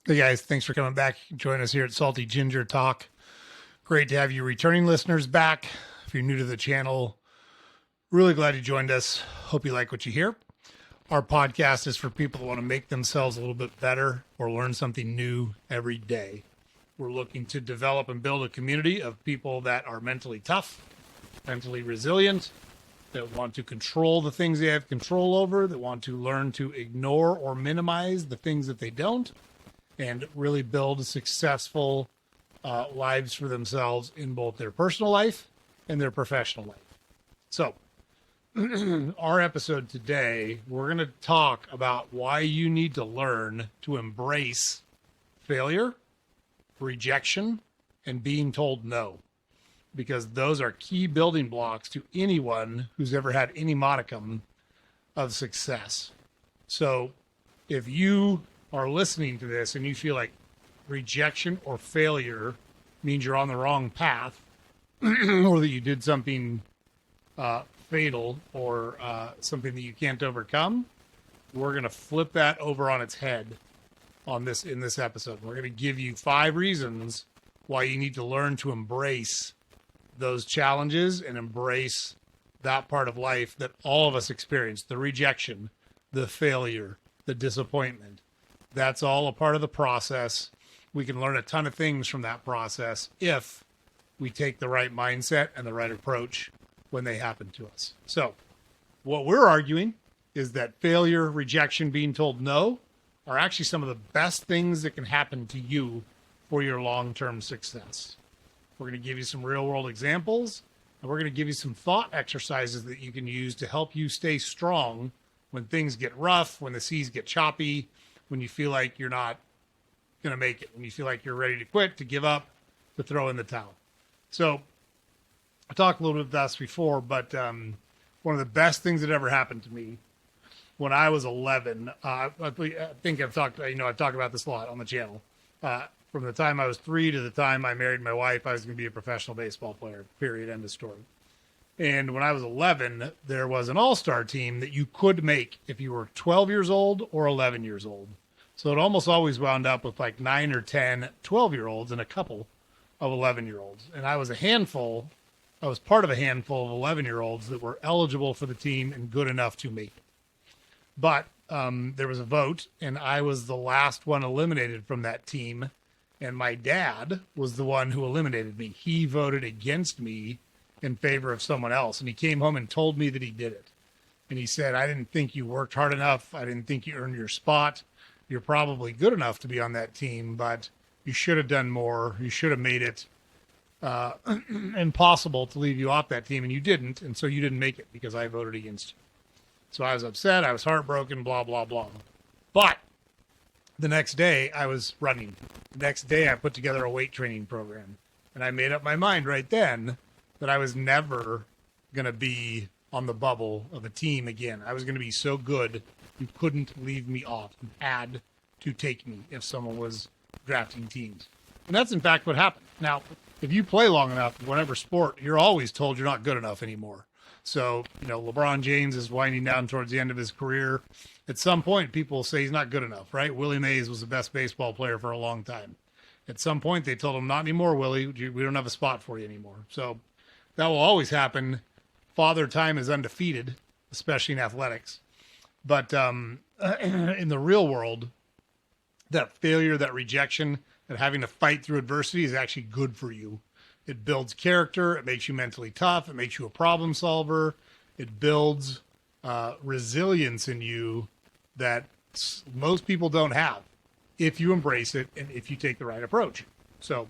Hey guys, thanks for coming back. Join us here at Salty Ginger Talk. Great to have you returning listeners back. If you're new to the channel, really glad you joined us. Hope you like what you hear. Our podcast is for people that want to make themselves a little bit better or learn something new every day. We're looking to develop and build a community of people that are mentally tough, mentally resilient, that want to control the things they have control over, that want to learn to ignore or minimize the things that they don't, and really build successful lives for themselves in both their personal life and their professional life. So, our episode today, we're going to talk about why you need to learn to embrace failure, rejection, and being told no, because those are key building blocks to anyone who's ever had any modicum of success. So, if you are listening to this and you feel like rejection or failure means you're on the wrong path or that you did something fatal or something that you can't overcome, we're going to flip that over on its head in this episode. We're going to give you 5 reasons why you need to learn to embrace those challenges and embrace that part of life that all of us experience: the rejection, the failure, the disappointment. That's all a part of the process. We can learn a ton of things from that process if we take the right mindset and the right approach when they happen to us. So what we're arguing is that failure, rejection, being told no are actually some of the best things that can happen to you for your long-term success. We're going to give you some real-world examples, and we're going to give you some thought exercises that you can use to help you stay strong when things get rough, when the seas get choppy, when you feel like you're not going to make it, when you feel like you're ready to quit, to give up, to throw in the towel. So I talked a little bit about this before, but one of the best things that ever happened to me when I was 11, I think I've talked about this a lot on the channel. From the time I was 3 to the time I married my wife, I was going to be a professional baseball player, period, end of story. And when I was 11, there was an all-star team that you could make if you were 12 years old or 11 years old. So it almost always wound up with like 9 or 10 12-year-olds and a couple of 11-year-olds. And I was part of a handful of 11-year-olds that were eligible for the team and good enough to make it. But there was a vote, and I was the last one eliminated from that team. And my dad was the one who eliminated me. He voted against me in favor of someone else. And he came home and told me that he did it. And he said, "I didn't think you worked hard enough. I didn't think you earned your spot. You're probably good enough to be on that team, but you should have done more. You should have made it impossible to leave you off that team, and you didn't. And so you didn't make it because I voted against you." So I was upset. I was heartbroken, blah, blah, blah. But the next day I was running. The next day I put together a weight training program. And I made up my mind right then that I was never going to be on the bubble of a team again. I was going to be so good, you couldn't leave me off. You had to take me if someone was drafting teams. And that's in fact what happened. Now, if you play long enough, whatever sport, you're always told you're not good enough anymore. So, LeBron James is winding down towards the end of his career. At some point, people will say he's not good enough, right? Willie Mays was the best baseball player for a long time. At some point, they told him, "Not anymore, Willie. We don't have a spot for you anymore." So that will always happen. Father Time is undefeated, especially in athletics. But in the real world, that failure, that rejection, that having to fight through adversity is actually good for you. It builds character. It makes you mentally tough. It makes you a problem solver. It builds resilience in you that most people don't have if you embrace it and if you take the right approach. So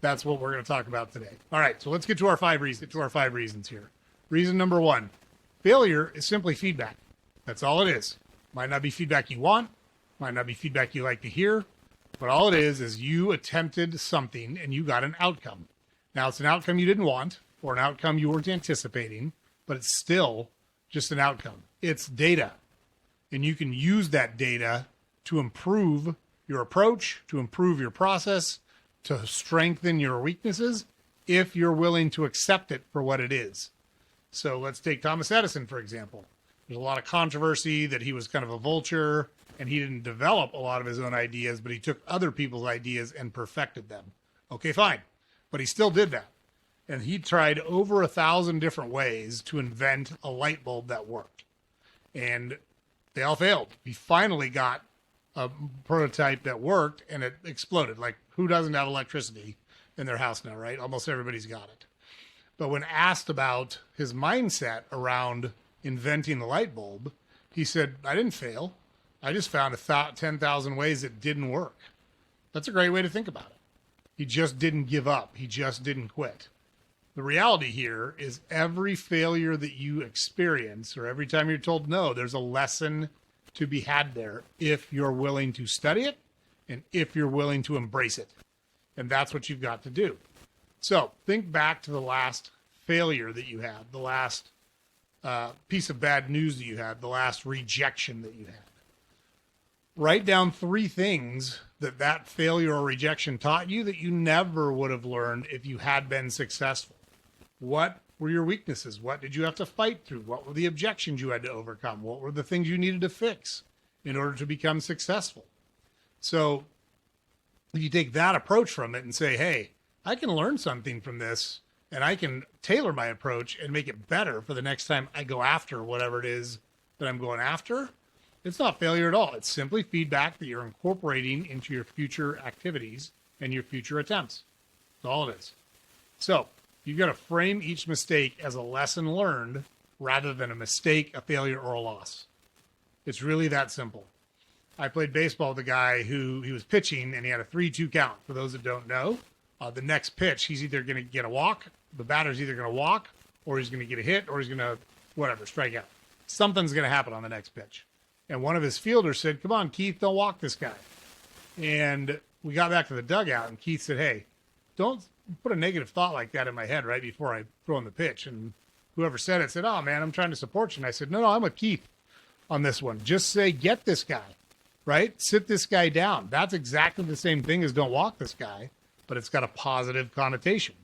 that's what we're going to talk about today. All right, so let's get to our 5 reasons here. Reason number 1, failure is simply feedback. That's all it is. Might not be feedback you want, might not be feedback you like to hear, but all it is you attempted something and you got an outcome. Now, it's an outcome you didn't want or an outcome you weren't anticipating, but it's still just an outcome. It's data. And you can use that data to improve your approach, to improve your process, to strengthen your weaknesses, if you're willing to accept it for what it is. So let's take Thomas Edison, for example. There's a lot of controversy that he was kind of a vulture and he didn't develop a lot of his own ideas, but he took other people's ideas and perfected them. Okay, fine. But he still did that. And he tried over 1,000 different ways to invent a light bulb that worked. And they all failed. He finally got a prototype that worked and it exploded. Like, who doesn't have electricity in their house now, right? Almost everybody's got it. But when asked about his mindset around inventing the light bulb, he said, I didn't fail. I just found 10,000 ways it didn't work. That's a great way to think about it. He just didn't give up. He just didn't quit. The reality here is every failure that you experience or every time you're told no, there's a lesson to be had there if you're willing to study it and if you're willing to embrace it. And that's what you've got to do. So think back to the last failure that you had, the last piece of bad news that you had, the last rejection that you had. Write down 3 things that failure or rejection taught you that you never would have learned if you had been successful. What were your weaknesses? What did you have to fight through? What were the objections you had to overcome? What were the things you needed to fix in order to become successful? So if you take that approach from it and say, hey, I can learn something from this and I can tailor my approach and make it better for the next time I go after whatever it is that I'm going after, it's not failure at all. It's simply feedback that you're incorporating into your future activities and your future attempts. That's all it is. So you've got to frame each mistake as a lesson learned rather than a mistake, a failure, or a loss. It's really that simple. I played baseball with a guy who he was pitching and he had a 3-2 count. For those that don't know, the next pitch, he's either going to get a walk, the batter's either going to walk, or he's going to get a hit, or he's going to, strike out. Something's going to happen on the next pitch. And one of his fielders said, come on, Keith, don't walk this guy. And we got back to the dugout, and Keith said, hey, don't put a negative thought like that in my head right before I throw in the pitch. And whoever said it said, oh, man, I'm trying to support you. And I said, no, I'm with Keith on this one. Just say, get this guy, right? Sit this guy down. That's exactly the same thing as don't walk this guy, but it's got a positive connotation.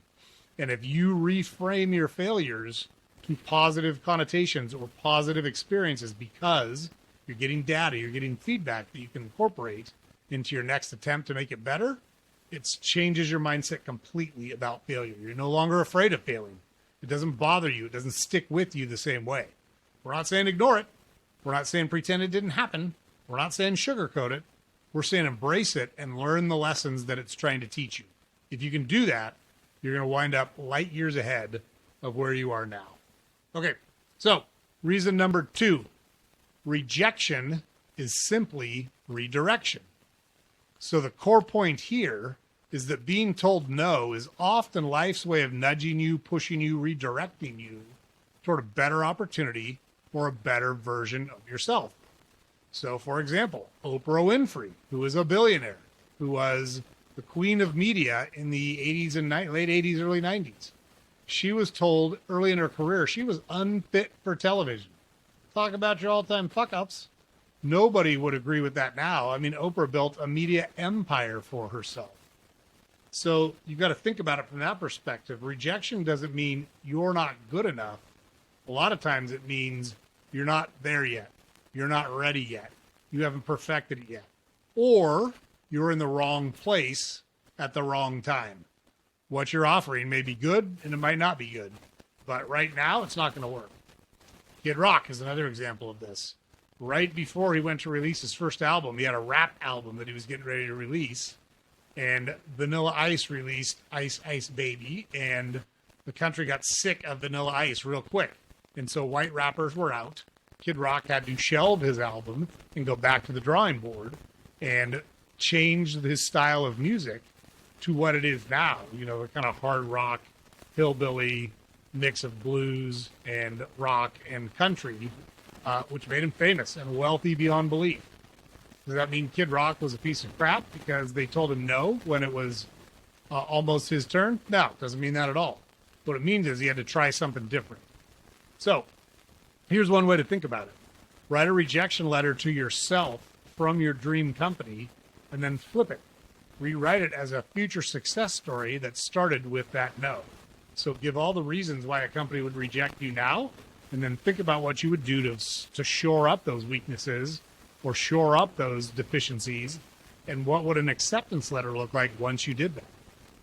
And if you reframe your failures to positive connotations or positive experiences because you're getting data, you're getting feedback that you can incorporate into your next attempt to make it better, it changes your mindset completely about failure. You're no longer afraid of failing. It doesn't bother you. It doesn't stick with you the same way. We're not saying ignore it. We're not saying pretend it didn't happen. We're not saying sugarcoat it. We're saying embrace it and learn the lessons that it's trying to teach you. If you can do that, you're going to wind up light years ahead of where you are now. Okay, so reason number 2, rejection is simply redirection. So the core point here is that being told no is often life's way of nudging you, pushing you, redirecting you toward a better opportunity or a better version of yourself. So, for example, Oprah Winfrey, who is a billionaire, who was the queen of media in the 80s and late 80s, early 90s. She was told early in her career she was unfit for television. Talk about your all-time fuck-ups. Nobody would agree with that now. I mean, Oprah built a media empire for herself. So you've got to think about it from that perspective. Rejection doesn't mean you're not good enough. A lot of times it means you're not there yet. You're not ready yet. You haven't perfected it yet. Or you're in the wrong place at the wrong time. What you're offering may be good and it might not be good. But right now, it's not going to work. Kid Rock is another example of this. Right before he went to release his first album, he had a rap album that he was getting ready to release. And Vanilla Ice released Ice Ice Baby. And the country got sick of Vanilla Ice real quick. And so white rappers were out. Kid Rock had to shelve his album and go back to the drawing board and change his style of music to what it is now. You know, the kind of hard rock, hillbilly mix of blues and rock and country, which made him famous and wealthy beyond belief. Does that mean Kid Rock was a piece of crap because they told him no when it was almost his turn? No, it doesn't mean that at all. What it means is he had to try something different. So here's one way to think about it. Write a rejection letter to yourself from your dream company and then flip it. Rewrite it as a future success story that started with that no. So give all the reasons why a company would reject you now And then think about what you would do to shore up those weaknesses or shore up those deficiencies. And what would an acceptance letter look like once you did that?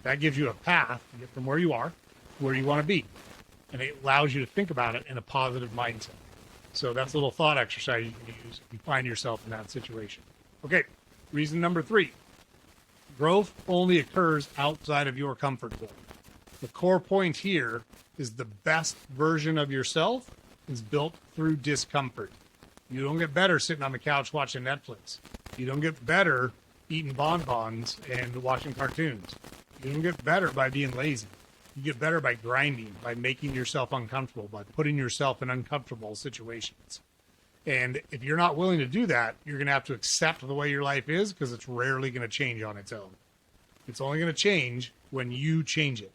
That gives you a path to get from where you are to where you want to be. And it allows you to think about it in a positive mindset. So that's a little thought exercise you can use if you find yourself in that situation. Okay, reason number 3. Growth only occurs outside of your comfort zone. The core point here is the best version of yourself is built through discomfort. You don't get better sitting on the couch watching Netflix. You don't get better eating bonbons and watching cartoons. You don't get better by being lazy. You get better by grinding, by making yourself uncomfortable, by putting yourself in uncomfortable situations. And if you're not willing to do that, you're going to have to accept the way your life is, because it's rarely going to change on its own. It's only going to change when you change it.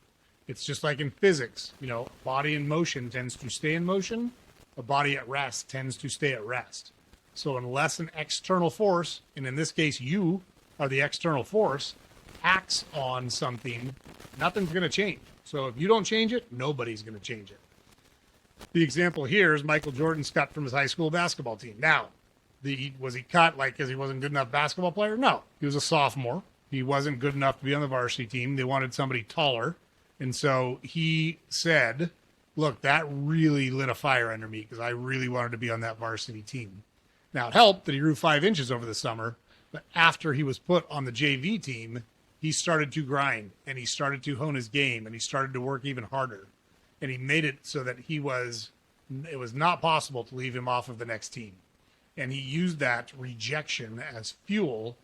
It's just like in physics, you know, a body in motion tends to stay in motion. A body at rest tends to stay at rest. So unless an external force, and in this case you are the external force, acts on something, nothing's going to change. So if you don't change it, nobody's going to change it. The example here is Michael Jordan's cut from his high school basketball team. Now, was he cut like because he wasn't a good enough basketball player? No, he was a sophomore. He wasn't good enough to be on the varsity team. They wanted somebody taller. And so he said, look, that really lit a fire under me because I really wanted to be on that varsity team. Now, it helped that he grew 5 inches over the summer, but after he was put on the JV team, he started to grind and he started to hone his game and he started to work even harder. And he made it so that it was not possible to leave him off of the next team. And he used that rejection as fuel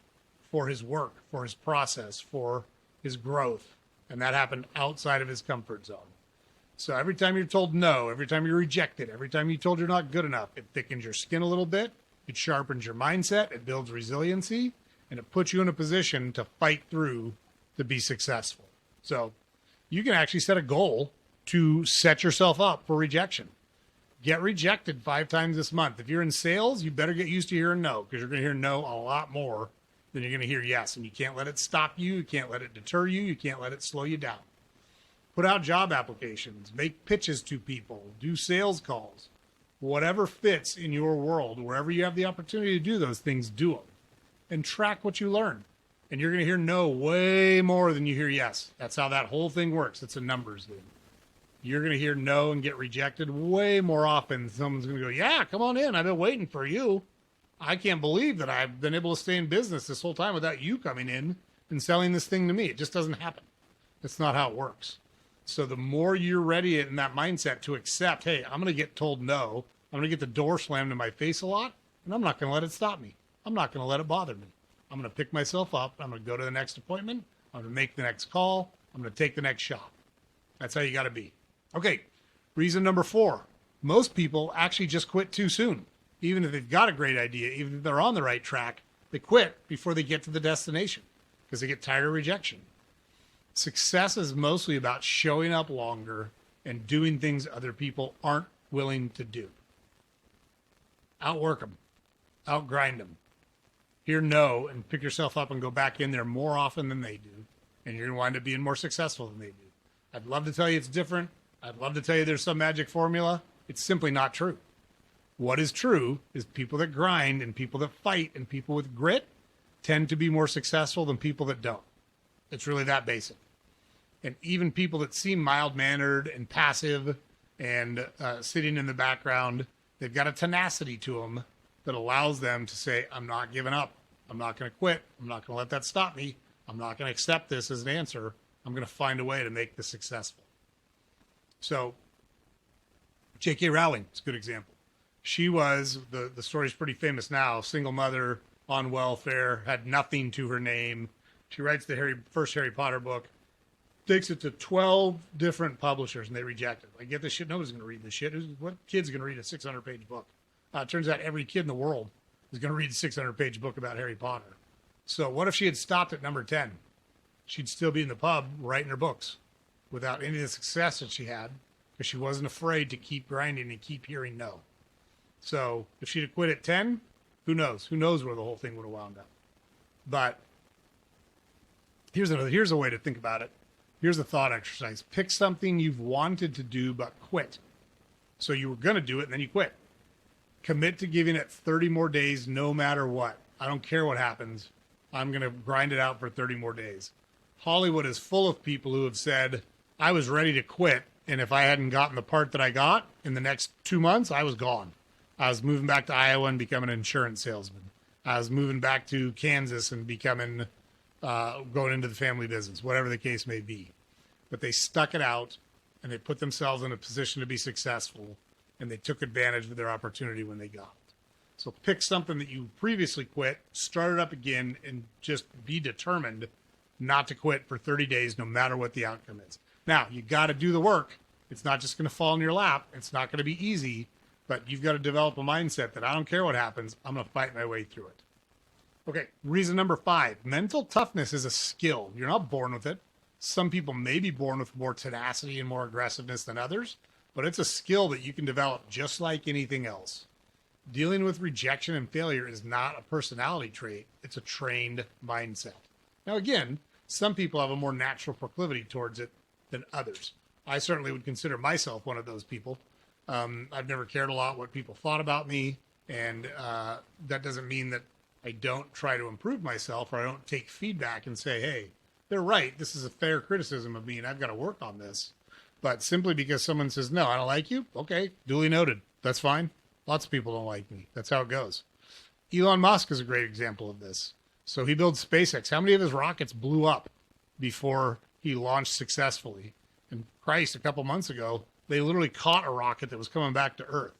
for his work, for his process, for his growth. And that happened outside of his comfort zone. So every time you're told no, every time you're rejected, every time you're told you're not good enough, it thickens your skin a little bit. It sharpens your mindset. It builds resiliency. And it puts you in a position to fight through to be successful. So you can actually set a goal to set yourself up for rejection. Get rejected 5 times this month. If you're in sales, you better get used to hearing no, because you're going to hear no a lot more than you're going to hear yes. And you can't let it stop you. You can't let it deter you. You can't let it slow you down. Put out job applications. Make pitches to people. Do sales calls. Whatever fits in your world, wherever you have the opportunity to do those things, do them. And track what you learn. And you're going to hear no way more than you hear yes. That's how that whole thing works. It's a numbers game. You're going to hear no and get rejected way more often. Someone's going to go, yeah, come on in. I've been waiting for you. I can't believe that I've been able to stay in business this whole time without you coming in and selling this thing to me. It just doesn't happen. That's not how it works. So the more you're ready in that mindset to accept, hey, I'm going to get told no. I'm going to get the door slammed in my face a lot, and I'm not going to let it stop me. I'm not going to let it bother me. I'm going to pick myself up. I'm going to go to the next appointment. I'm going to make the next call. I'm going to take the next shot. That's how you got to be. Okay, reason number 4. Most people actually just quit too soon. Even if they've got a great idea, even if they're on the right track, they quit before they get to the destination because they get tired of rejection. Success is mostly about showing up longer and doing things other people aren't willing to do. Outwork them. Outgrind them. Hear no and pick yourself up and go back in there more often than they do. And you're going to wind up being more successful than they do. I'd love to tell you it's different. I'd love to tell you there's some magic formula. It's simply not true. What is true is people that grind and people that fight and people with grit tend to be more successful than people that don't. It's really that basic. And even people that seem mild-mannered and passive and sitting in the background, they've got a tenacity to them that allows them to say, I'm not giving up. I'm not going to quit. I'm not going to let that stop me. I'm not going to accept this as an answer. I'm going to find a way to make this successful. So J.K. Rowling is a good example. She was, the story's pretty famous now, single mother on welfare, had nothing to her name. She writes the first Harry Potter book, takes it to 12 different publishers, and they reject it. Like, get this shit, nobody's going to read this shit. What kid's going to read a 600-page book? It turns out every kid in the world is going to read a 600-page book about Harry Potter. So what if she had stopped at number 10? She'd still be in the pub writing her books without any of the success that she had because she wasn't afraid to keep grinding and keep hearing no. So if she'd have quit at 10, who knows? Who knows where the whole thing would have wound up? But here's a way to think about it. Here's a thought exercise. Pick something you've wanted to do but quit. So you were going to do it and then you quit. Commit to giving it 30 more days no matter what. I don't care what happens. I'm going to grind it out for 30 more days. Hollywood is full of people who have said, I was ready to quit, and if I hadn't gotten the part that I got in the next 2 months, I was gone. I was moving back to Iowa and becoming an insurance salesman. I was moving back to Kansas and becoming, going into the family business, whatever the case may be. But they stuck it out, and they put themselves in a position to be successful, and they took advantage of their opportunity when they got it. So pick something that you previously quit, start it up again, and just be determined not to quit for 30 days, no matter what the outcome is. Now, you got to do the work. It's not just going to fall in your lap. It's not going to be easy, but you've got to develop a mindset that I don't care what happens. I'm going to fight my way through it. Okay, reason number 5, mental toughness is a skill. You're not born with it. Some people may be born with more tenacity and more aggressiveness than others, but it's a skill that you can develop just like anything else. Dealing with rejection and failure is not a personality trait. It's a trained mindset. Now, again, some people have a more natural proclivity towards it than others. I certainly would consider myself one of those people. I've never cared a lot what people thought about me, and that doesn't mean that I don't try to improve myself or I don't take feedback and say, hey, they're right. This is a fair criticism of me, and I've got to work on this. But simply because someone says, no, I don't like you, okay, duly noted. That's fine. Lots of people don't like me. That's how it goes. Elon Musk is a great example of this. So he builds SpaceX. How many of his rockets blew up before he launched successfully? And Christ, a couple months ago, they literally caught a rocket that was coming back to Earth.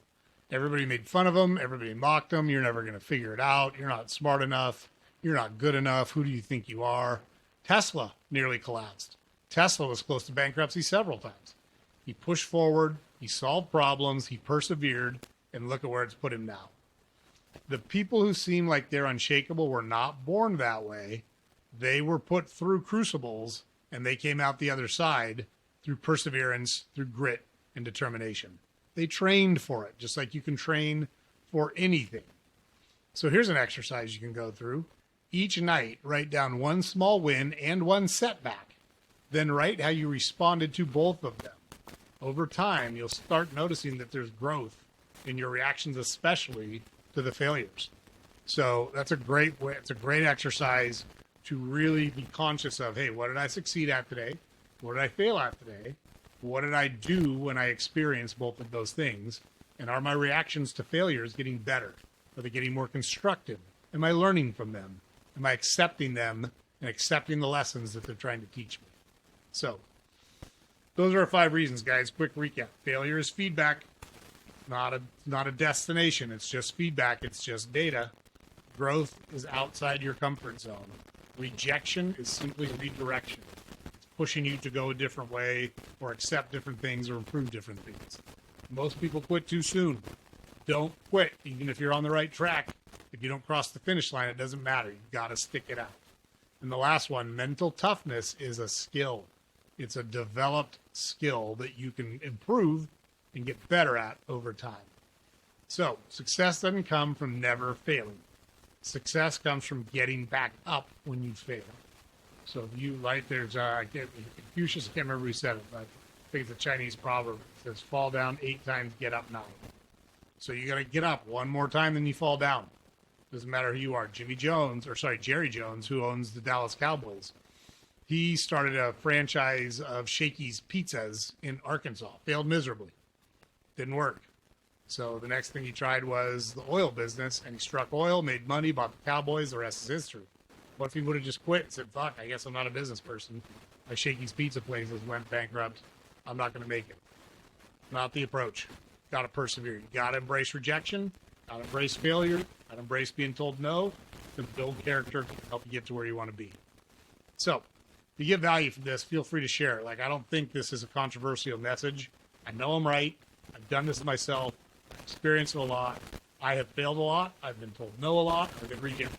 Everybody made fun of him. Everybody mocked him. You're never going to figure it out. You're not smart enough. You're not good enough. Who do you think you are? Tesla nearly collapsed. Tesla was close to bankruptcy several times. He pushed forward. He solved problems. He persevered. And look at where it's put him now. The people who seem like they're unshakable were not born that way. They were put through crucibles, and they came out the other side through perseverance, through grit and determination. They trained for it, just like you can train for anything. So here's an exercise you can go through. Each night, write down one small win and one setback. Then write how you responded to both of them. Over time, you'll start noticing that there's growth in your reactions, especially to the failures. So that's a great way. It's a great exercise to really be conscious of, hey, what did I succeed at today? What did I fail at today? What did I do when I experienced both of those things? And are my reactions to failures getting better? Are they getting more constructive? Am I learning from them? Am I accepting them and accepting the lessons that they're trying to teach me? So those are our 5 reasons, guys. Quick recap. Failure is feedback. Not a destination. It's just feedback. It's just data. Growth is outside your comfort zone. Rejection is simply redirection. It's pushing you to go a different way or accept different things or improve different things. Most people quit too soon. Don't quit, even if you're on the right track. If you don't cross the finish line, it doesn't matter. You've got to stick it out. And the last one, mental toughness is a skill. It's a developed skill that you can improve and get better at over time. So success doesn't come from never failing. Success comes from getting back up when you fail. So if you there's Confucius, I can't remember who said it, but I think it's a Chinese proverb. It says, fall down 8 times, get up 9. So you got to get up one more time than you fall down. Doesn't matter who you are. Jerry Jones, who owns the Dallas Cowboys. He started a franchise of Shakey's Pizzas in Arkansas. Failed miserably. Didn't work. So the next thing he tried was the oil business, and he struck oil, made money, bought the Cowboys. The rest is history. What if he would have just quit and said, fuck, I guess I'm not a business person. My Shakey's Pizza places went bankrupt. I'm not going to make it. Not the approach. Got to persevere. You got to embrace rejection. Got to embrace failure. Got to embrace being told no. To build character, help you get to where you want to be. So, if you get value from this, feel free to share it. I don't think this is a controversial message. I know I'm right. I've done this myself. I've experienced it a lot. I have failed a lot. I've been told no a lot. I've been rejected.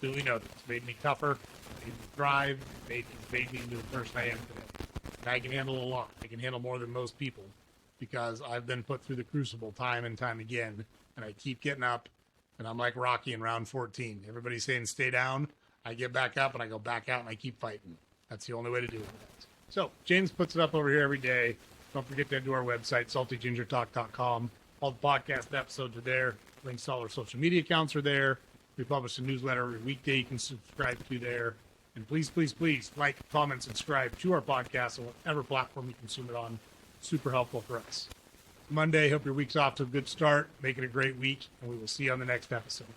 Duly noted. It's made me tougher. Made me thrive. Made me into the person I am today. And I can handle a lot. I can handle more than most people because I've been put through the crucible time and time again. And I keep getting up. And I'm like Rocky in round 14. Everybody's saying stay down. I get back up and I go back out and I keep fighting. That's the only way to do it. So James puts it up over here every day. Don't forget to head to our website, saltygingertalk.com. All the podcast episodes are there. Links to all our social media accounts are there. We publish a newsletter every weekday you can subscribe to there. And please, please, please like, comment, subscribe to our podcast on whatever platform you consume it on. Super helpful for us. Monday, hope your week's off to a good start. Make it a great week, and we will see you on the next episode.